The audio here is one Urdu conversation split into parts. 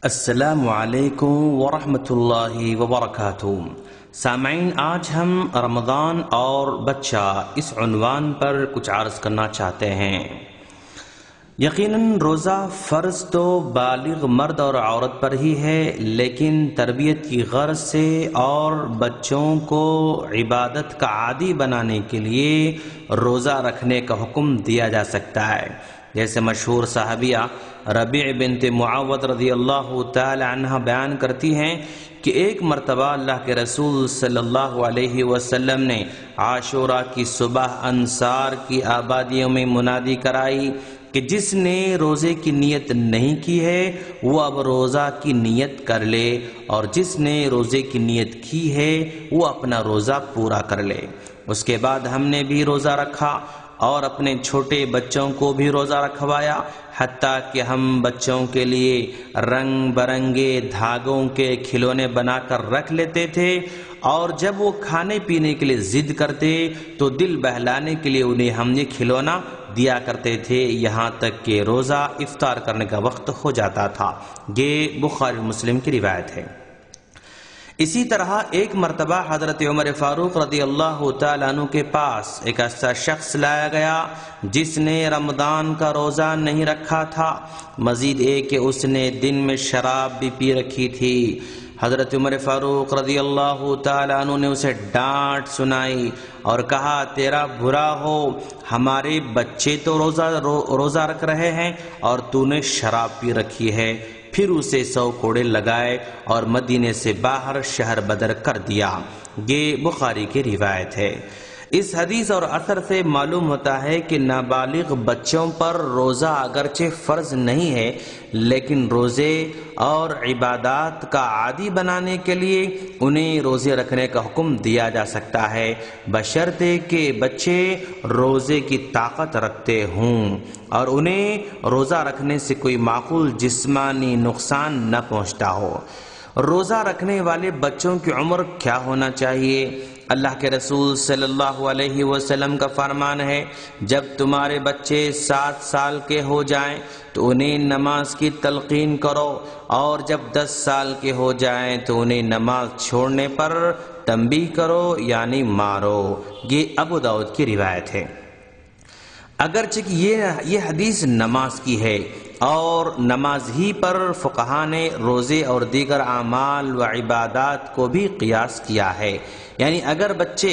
السلام علیکم ورحمۃ اللہ وبرکاتہ۔ سامعین، آج ہم رمضان اور بچہ اس عنوان پر کچھ عرض کرنا چاہتے ہیں۔ یقیناً روزہ فرض تو بالغ مرد اور عورت پر ہی ہے، لیکن تربیت کی غرض سے اور بچوں کو عبادت کا عادی بنانے کے لیے روزہ رکھنے کا حکم دیا جا سکتا ہے۔ جیسے مشہور صحابیہ ربیع بنت معوذ رضی اللہ تعالی عنہ بیان کرتی ہیں کہ ایک مرتبہ اللہ کے رسول صلی اللہ علیہ وسلم نے عاشوراء کی صبح انصار کی آبادیوں میں منادی کرائی کہ جس نے روزے کی نیت نہیں کی ہے وہ اب روزہ کی نیت کر لے، اور جس نے روزے کی نیت کی ہے وہ اپنا روزہ پورا کر لے۔ اس کے بعد ہم نے بھی روزہ رکھا اور اپنے چھوٹے بچوں کو بھی روزہ رکھوایا، حتیٰ کہ ہم بچوں کے لیے رنگ برنگے دھاگوں کے کھلونے بنا کر رکھ لیتے تھے، اور جب وہ کھانے پینے کے لیے ضد کرتے تو دل بہلانے کے لیے انہیں ہم یہ کھلونا دیا کرتے تھے، یہاں تک کہ روزہ افطار کرنے کا وقت ہو جاتا تھا۔ یہ بخاری مسلم کی روایت ہے۔ اسی طرح ایک مرتبہ حضرت عمر فاروق رضی اللہ تعالیٰ عنہ کے پاس ایک ایسا شخص لایا گیا جس نے رمضان کا روزہ نہیں رکھا تھا، مزید ایک کہ اس نے دن میں شراب بھی پی رکھی تھی۔ حضرت عمر فاروق رضی اللہ تعالیٰ عنہ نے اسے ڈانٹ سنائی اور کہا، تیرا برا ہو، ہمارے بچے تو روزہ رکھ رہے ہیں اور تو نے شراب پی رکھی ہے۔ پھر اسے 100 کوڑے لگائے اور مدینے سے باہر شہر بدر کر دیا۔ یہ بخاری کی روایت ہے۔ اس حدیث اور اثر سے معلوم ہوتا ہے کہ نابالغ بچوں پر روزہ اگرچہ فرض نہیں ہے، لیکن روزے اور عبادات کا عادی بنانے کے لیے انہیں روزے رکھنے کا حکم دیا جا سکتا ہے، بشرطے کہ بچے روزے کی طاقت رکھتے ہوں اور انہیں روزہ رکھنے سے کوئی معقول جسمانی نقصان نہ پہنچتا ہو۔ روزہ رکھنے والے بچوں کی عمر کیا ہونا چاہیے؟ اللہ کے رسول صلی اللہ علیہ وسلم کا فرمان ہے، جب تمہارے بچے 7 سال کے ہو جائیں تو انہیں نماز کی تلقین کرو، اور جب 10 سال کے ہو جائیں تو انہیں نماز چھوڑنے پر تنبیہ کرو، یعنی مارو۔ یہ ابو داؤد کی روایت ہے۔ اگرچہ کہ یہ حدیث نماز کی ہے اور نماز ہی پر فقہا نے روزے اور دیگر اعمال و عبادات کو بھی قیاس کیا ہے، یعنی اگر بچے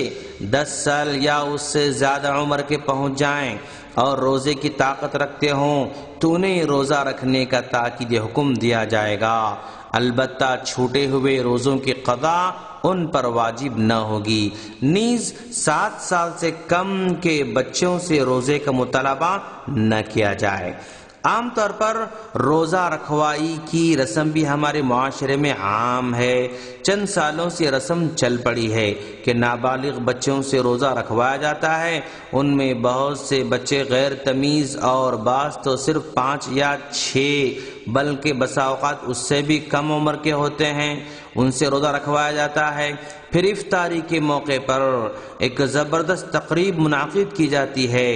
10 سال یا اس سے زیادہ عمر کے پہنچ جائیں اور روزے کی طاقت رکھتے ہوں تو انہیں روزہ رکھنے کا تاکید حکم دیا جائے گا، البتہ چھوٹے ہوئے روزوں کی قضا ان پر واجب نہ ہوگی۔ نیز 7 سال سے کم کے بچوں سے روزے کا مطالبہ نہ کیا جائے۔ عام طور پر روزہ رکھوائی کی رسم بھی ہمارے معاشرے میں عام ہے۔ چند سالوں سے رسم چل پڑی ہے کہ نابالغ بچوں سے روزہ رکھوایا جاتا ہے۔ ان میں بہت سے بچے غیر تمیز اور بعض تو صرف 5 یا 6 بلکہ بسا اوقات اس سے بھی کم عمر کے ہوتے ہیں، ان سے روزہ رکھوایا جاتا ہے۔ پھر افطاری کے موقع پر ایک زبردست تقریب منعقد کی جاتی ہے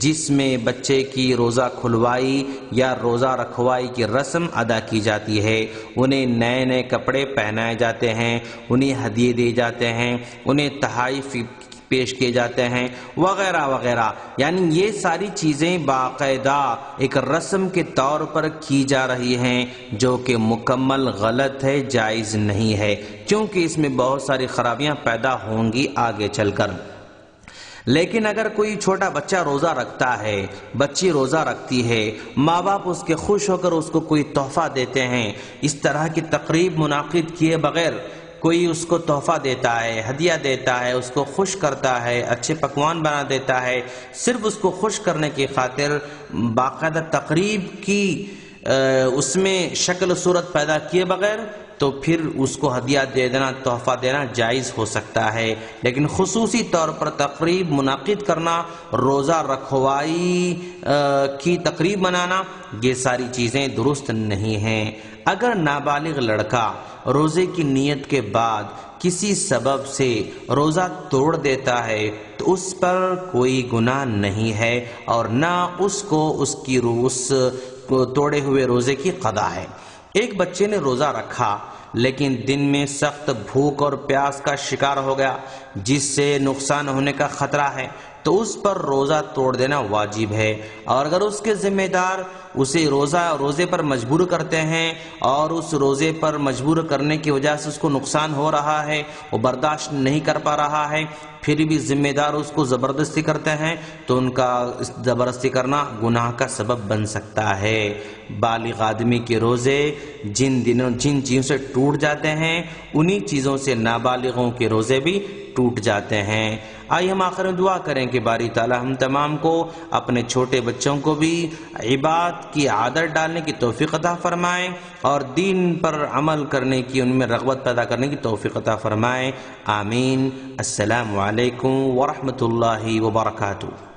جس میں بچے کی روزہ کھلوائی یا روزہ رکھوائی کی رسم ادا کی جاتی ہے، انہیں نئے نئے کپڑے پہنائے جاتے ہیں، انہیں ہدیے دیے جاتے ہیں، انہیں تحائف پیش کیے جاتے ہیں، وغیرہ وغیرہ۔ یعنی یہ ساری چیزیں باقاعدہ ایک رسم کے طور پر کی جا رہی ہیں، جو کہ مکمل غلط ہے، جائز نہیں ہے، کیونکہ اس میں بہت ساری خرابیاں پیدا ہوں گی آگے چل کر۔ لیکن اگر کوئی چھوٹا بچہ روزہ رکھتا ہے، بچی روزہ رکھتی ہے، ماں باپ اس کے خوش ہو کر اس کو کوئی تحفہ دیتے ہیں، اس طرح کی تقریب منعقد کیے بغیر کوئی اس کو تحفہ دیتا ہے، ہدیہ دیتا ہے، اس کو خوش کرتا ہے، اچھے پکوان بنا دیتا ہے، صرف اس کو خوش کرنے کی خاطر باقاعدہ تقریب کی اس میں شکل و صورت پیدا کیے بغیر، تو پھر اس کو ہدیہ دے دینا، تحفہ دینا جائز ہو سکتا ہے، لیکن خصوصی طور پر تقریب منعقد کرنا، روزہ رکھوائی کی تقریب منانا، یہ ساری چیزیں درست نہیں ہیں۔ اگر نابالغ لڑکا روزے کی نیت کے بعد کسی سبب سے روزہ توڑ دیتا ہے تو اس پر کوئی گناہ نہیں ہے اور نہ اس کو توڑے ہوئے روزے کی قضا ہے۔ ایک بچے نے روزہ رکھا لیکن دن میں سخت بھوک اور پیاس کا شکار ہو گیا جس سے نقصان ہونے کا خطرہ ہے، تو اس پر روزہ توڑ دینا واجب ہے، اور اگر اس کے ذمہ دار اسے روزے پر مجبور کرتے ہیں اور اس روزے پر مجبور کرنے کی وجہ سے اس کو نقصان ہو رہا ہے، وہ برداشت نہیں کر پا رہا ہے، پھر بھی ذمہ دار اس کو زبردستی کرتے ہیں تو ان کا زبردستی کرنا گناہ کا سبب بن سکتا ہے۔ بالغ آدمی کے روزے جن چیزوں سے ٹوٹ جاتے ہیں انہی چیزوں سے نابالغوں کے روزے بھی ٹوٹ جاتے ہیں۔ آئیے ہم آخر میں دعا کریں کہ باری تعالی ہم تمام کو اپنے چھوٹے بچوں کو بھی عبادت کی عادت ڈالنے کی توفیق عطا فرمائے اور دین پر عمل کرنے کی، ان میں رغبت پیدا کرنے کی توفیق عطا فرمائے، آمین۔ السلام علیکم ورحمۃ اللہ وبرکاتہ۔